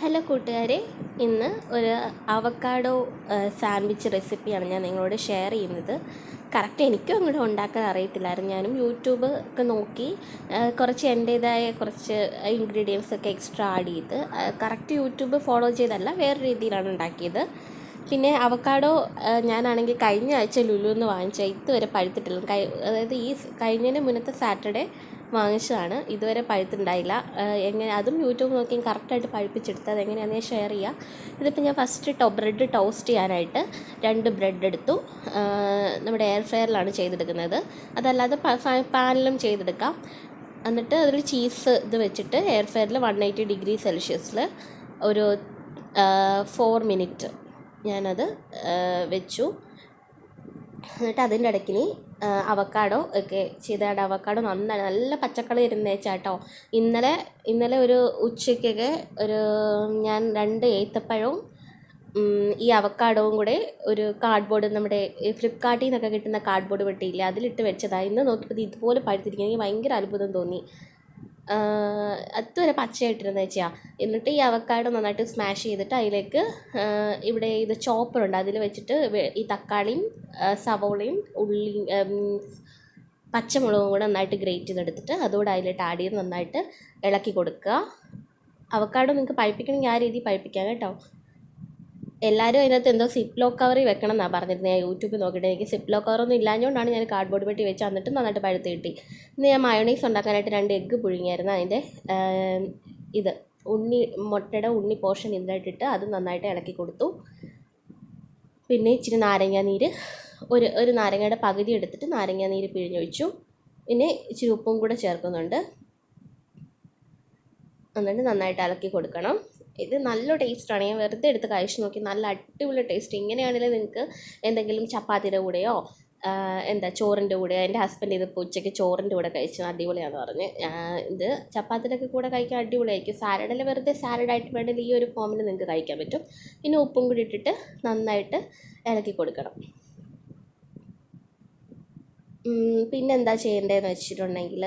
Hello കൂട്ടുകാരെ, ഇന്ന് ഒരു അവക്കാഡോ സാൻഡ്വിച്ച് റെസിപ്പിയാണ് ഞാൻ നിങ്ങളോട് ഷെയർ ചെയ്യുന്നത്. കറക്റ്റ് എനിക്കും അങ്ങോട്ട് ഉണ്ടാക്കാൻ അറിയത്തില്ലായിരുന്നു. ഞാനും യൂട്യൂബ് ഒക്കെ നോക്കി കുറച്ച് എൻ്റേതായ കുറച്ച് ഇൻഗ്രീഡിയൻസ് ഒക്കെ എക്സ്ട്രാ ആഡ് ചെയ്ത് കറക്റ്റ് യൂട്യൂബ് ഫോളോ ചെയ്തല്ല, വേറെ രീതിയിലാണ് ഉണ്ടാക്കിയത്. പിന്നെ അവക്കാഡോ ഞാനാണെങ്കിൽ കഴിഞ്ഞ ആഴ്ച ലുലുന്ന് വാങ്ങിച്ച ഇതുവരെ പഴുത്തിട്ടില്ല. അതായത് ഈ കഴിഞ്ഞതിന് മുന്നത്തെ സാറ്റർഡേ വാങ്ങിച്ചതാണ്. ഇതുവരെ പഴുത്തുണ്ടായില്ല. എങ്ങനെ അതും യൂട്യൂബ് നോക്കി കറക്റ്റായിട്ട് പഴുപ്പിച്ചെടുത്ത് അതെങ്ങനെയാണെന്ന് ഞാൻ ഷെയർ ചെയ്യാം. ഇതിപ്പോൾ ഞാൻ ഫസ്റ്റ് ബ്രെഡ് ടോസ്റ്റ് ചെയ്യാനായിട്ട് 2 ബ്രെഡ് എടുത്തു. നമ്മുടെ എയർ ഫ്രയറിലാണ് ചെയ്തെടുക്കുന്നത്. അതല്ലാതെ പാനിലും ചെയ്തെടുക്കാം. എന്നിട്ട് അതിൽ ചീസ് ഇത് വെച്ചിട്ട് എയർ ഫ്രയറിൽ 180 ഡിഗ്രി സെൽഷ്യസിൽ ഒരു 4 മിനിറ്റ് ഞാനത് വെച്ചു. എന്നിട്ട് അതിൻ്റെ ഇടയ്ക്കിനി അവക്കാഡോ ഒക്കെ ചെയ്താണ്ട് അവക്കാഡോ നല്ല പച്ചക്കളി ഇരുന്നേച്ചാട്ടോ. ഇന്നലെ ഒരു ഉച്ചയ്ക്കൊക്കെ ഞാൻ 2 ഏത്തപ്പഴവും ഈ അവക്കാഡോവും കൂടെ ഒരു കാർഡ്ബോർഡ്, നമ്മുടെ ഫ്ലിപ്കാർട്ടിൽ നിന്നൊക്കെ കിട്ടുന്ന കാർഡ്ബോർഡ് പെട്ടിയില്ലേ, അതിലിട്ട് വെച്ചതാണ്. ഇന്ന് നോക്കിയപ്പോൾ ഇതുപോലെ പഴുത്തിരിക്കും. എനിക്ക് ഭയങ്കര അത്ഭുതം തോന്നി. അതുവരെ പച്ചയായിട്ടിരുന്ന വെച്ചാൽ. എന്നിട്ട് ഈ അവക്കാഡോ നന്നായിട്ട് സ്മാഷ് ചെയ്തിട്ട് അതിലേക്ക് ഇവിടെ ഇത് ചോപ്പറുണ്ട്, അതിൽ വെച്ചിട്ട് ഈ തക്കാളിയും സവോളയും ഉള്ളിയും പച്ചമുളകും കൂടെ നന്നായിട്ട് ഗ്രേറ്റ് ചെയ്തെടുത്തിട്ട് അതുകൂടെ അതിലിട്ട് ആഡ് ചെയ്ത് നന്നായിട്ട് ഇളക്കി കൊടുക്കുക. അവക്കാഡോ നിങ്ങൾക്ക് പഴുപ്പിക്കണമെങ്കിൽ ആ രീതിയിൽ പഴുപ്പിക്കാം കേട്ടോ. എല്ലാവരും അതിനകത്ത് എന്തോ സിപ്ലോ കവറിൽ വെക്കണം എന്നാണ് പറഞ്ഞിരുന്നത്. ഞാൻ യൂട്യൂബിൽ നോക്കിയിട്ട് എനിക്ക് സിപ്ലോ കവറൊന്നും ഇല്ലാഞ്ഞുകൊണ്ടാണ് ഞാൻ കാർഡ്ബോർഡ് പെട്ടി വെച്ച് എന്നിട്ട് നന്നായിട്ട് പഴുത്ത് കിട്ടി. ഇന്ന് ഞാൻ മയോണൈസ് ഉണ്ടാക്കാനായിട്ട് 2 എഗ്ഗ് പുഴുങ്ങിയായിരുന്നു. അതിൻ്റെ ഇത് മുട്ടയുടെ ഉണ്ണി പോർഷൻ ഇതിലായിട്ടിട്ട് അത് നന്നായിട്ട് ഇളക്കി കൊടുത്തു. പിന്നെ ഇച്ചിരി നാരങ്ങ നീര്, ഒരു നാരങ്ങയുടെ പകുതി എടുത്തിട്ട് നാരങ്ങ നീര് പിഴിഞ്ഞൊഴിച്ചു. പിന്നെ ഇച്ചിരി ഉപ്പും കൂടെ ചേർക്കുന്നുണ്ട്. എന്നിട്ട് നന്നായിട്ട് ഇളക്കി കൊടുക്കണം. ഇത് നല്ല ടേസ്റ്റാണ്. ഞാൻ വെറുതെ എടുത്ത് കഴിച്ച് നോക്കി, നല്ല അടിപൊളി ടേസ്റ്റ്. ഇങ്ങനെയാണെങ്കിൽ നിങ്ങൾക്ക് എന്തെങ്കിലും ചപ്പാത്തിയുടെ കൂടെയോ ചോറിൻ്റെ കൂടെയോ. എൻ്റെ ഹസ്ബൻഡ് ഇതിപ്പോൾ ഉച്ചയ്ക്ക് ചോറിൻ്റെ കൂടെ കഴിച്ചു, അടിപൊളിയാണെന്ന് പറഞ്ഞ്. ഇത് ചപ്പാത്തിയുടെ കൂടെ കഴിക്കാൻ അടിപൊളിയായിരിക്കും. സാലഡിൽ വെറുതെ സാലഡായിട്ട് വേണമെങ്കിൽ ഈ ഒരു ഫോമിൽ നിങ്ങൾക്ക് കഴിക്കാൻ പറ്റും. പിന്നെ ഉപ്പും കൂടി ഇട്ടിട്ട് നന്നായിട്ട് ഇളക്കി കൊടുക്കണം. പിന്നെന്താ ചെയ്യേണ്ടതെന്ന് വെച്ചിട്ടുണ്ടെങ്കിൽ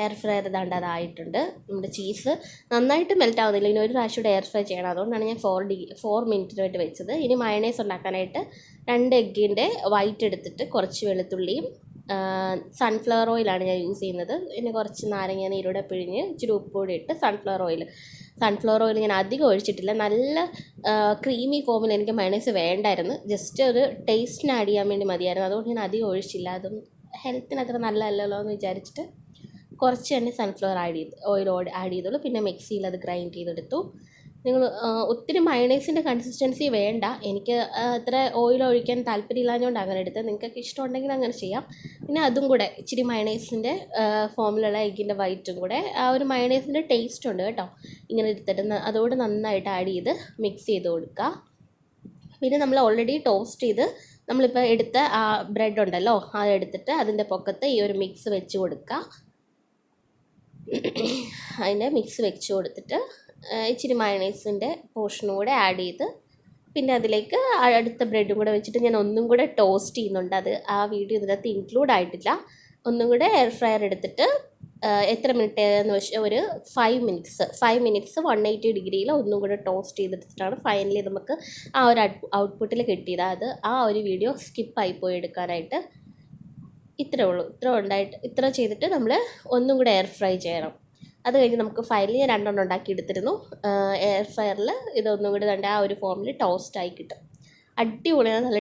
എയർ ഫ്രയർ ഇതാണ്ട് അതായിട്ടുണ്ട്. നമ്മുടെ ചീസ് നന്നായിട്ട് മെൽറ്റ് ആവുന്നില്ല. ഇനി ഒരു പ്രാവശ്യം എയർ ഫ്രൈ ചെയ്യണം. അതുകൊണ്ടാണ് ഞാൻ 4 മിനിറ്റിനായിട്ട് വെച്ചത്. ഇനി മയണൈസ് ഉണ്ടാക്കാനായിട്ട് 2 എഗ്ഗിൻ്റെ വൈറ്റ് എടുത്തിട്ട് കുറച്ച് വെളുത്തുള്ളിയും സൺഫ്ലവർ ഓയിലാണ് ഞാൻ യൂസ് ചെയ്യുന്നത്. പിന്നെ കുറച്ച് നാരങ്ങ നീരൂടെ പിഴിഞ്ഞ് ഇച്ചിരി ഉപ്പ് കൂടി ഇട്ട് സൺഫ്ലവർ ഓയിൽ ഞാൻ അധികം ഒഴിച്ചിട്ടില്ല. നല്ല ക്രീമി ഫോമിൽ എനിക്ക് മയണൈസ് വേണ്ടായിരുന്നു. ജസ്റ്റ് ഒരു ടേസ്റ്റിന് ആഡ് ചെയ്യാൻ വേണ്ടി മതിയായിരുന്നു. അതുകൊണ്ട് ഞാൻ അധികം ഒഴിച്ചില്ല. അതും ഹെൽത്തിന് അത്ര നല്ലതല്ലല്ലോ എന്ന് വിചാരിച്ചിട്ട് കുറച്ച് തന്നെ സൺഫ്ലവർ ഓയിൽ ആഡ് ചെയ്തോളൂ. പിന്നെ മിക്സിയിൽ അത് ഗ്രൈൻഡ് ചെയ്തെടുത്തു. നിങ്ങൾ ഒത്തിരി മയണൈസിൻ്റെ കൺസിസ്റ്റൻസി വേണ്ട. എനിക്ക് അത്ര ഓയിൽ ഒഴിക്കാൻ താല്പര്യമില്ലാഞ്ഞുകൊണ്ട് അങ്ങനെ എടുത്തത്. നിങ്ങൾക്കൊക്കെ ഇഷ്ടമുണ്ടെങ്കിൽ അങ്ങനെ ചെയ്യാം. പിന്നെ അതും കൂടെ ഇച്ചിരി മയണൈസിൻ്റെ ഫോമിലുള്ള എഗ്ഗിൻ്റെ വൈറ്റും കൂടെ ആ ഒരു മയണൈസിൻ്റെ ടേസ്റ്റ് ഉണ്ട് കേട്ടോ. ഇങ്ങനെ എടുത്തിട്ട് അതോട് നന്നായിട്ട് ആഡ് ചെയ്ത് മിക്സ് ചെയ്ത് കൊടുക്കുക. പിന്നെ നമ്മൾ ഓൾറെഡി ടോസ്റ്റ് ചെയ്ത് നമ്മളിപ്പോൾ എടുത്ത ആ ബ്രെഡ് ഉണ്ടല്ലോ, അതെടുത്തിട്ട് അതിൻ്റെ പൊക്കത്ത് ഈ ഒരു മിക്സ് വെച്ച് കൊടുക്കുക. അതിൻ്റെ മിക്സ് വെച്ച് കൊടുത്തിട്ട് ഇച്ചിരി മയണൈസിൻ്റെ പോർഷനും കൂടെ ആഡ് ചെയ്ത് പിന്നെ അതിലേക്ക് അടുത്ത ബ്രെഡും കൂടെ വെച്ചിട്ട് ഞാൻ ഒന്നും കൂടെ ടോസ്റ്റ് ചെയ്യുന്നുണ്ട്. അത് ആ വീഡിയോ ഇതിനകത്ത് ഇൻക്ലൂഡ് ആയിട്ടില്ല. ഒന്നും കൂടെ എയർ ഫ്രയർ എടുത്തിട്ട് എത്ര മിനിറ്റ് എന്ന് വെച്ചാൽ ഒരു 5 മിനിറ്റ്സ് 180 ഡിഗ്രിയിൽ ഒന്നും കൂടെ ടോസ്റ്റ് ചെയ്തെടുത്തിട്ടാണ് ഫൈനലി നമുക്ക് ആ ഒരു ഔട്ട്പുട്ടിൽ കിട്ടിയത്. അത് ആ ഒരു വീഡിയോ സ്കിപ്പായി പോയി എടുക്കാനായിട്ട്. ഇത്ര ചെയ്തിട്ട് നമ്മൾ ഒന്നും കൂടെ എയർ ഫ്രൈ ചെയ്യണം. അത് കഴിഞ്ഞ് നമുക്ക് ഫൈനലി ഞാൻ 2 ഉണ്ടാക്കി എടുത്തിരുന്നു. എയർ ഫ്രയറിൽ ഇതൊന്നും കൂടി ആ ഒരു ഫോമിൽ ടോസ്റ്റായി കിട്ടും. അടിപൊളിയാണ്. നല്ല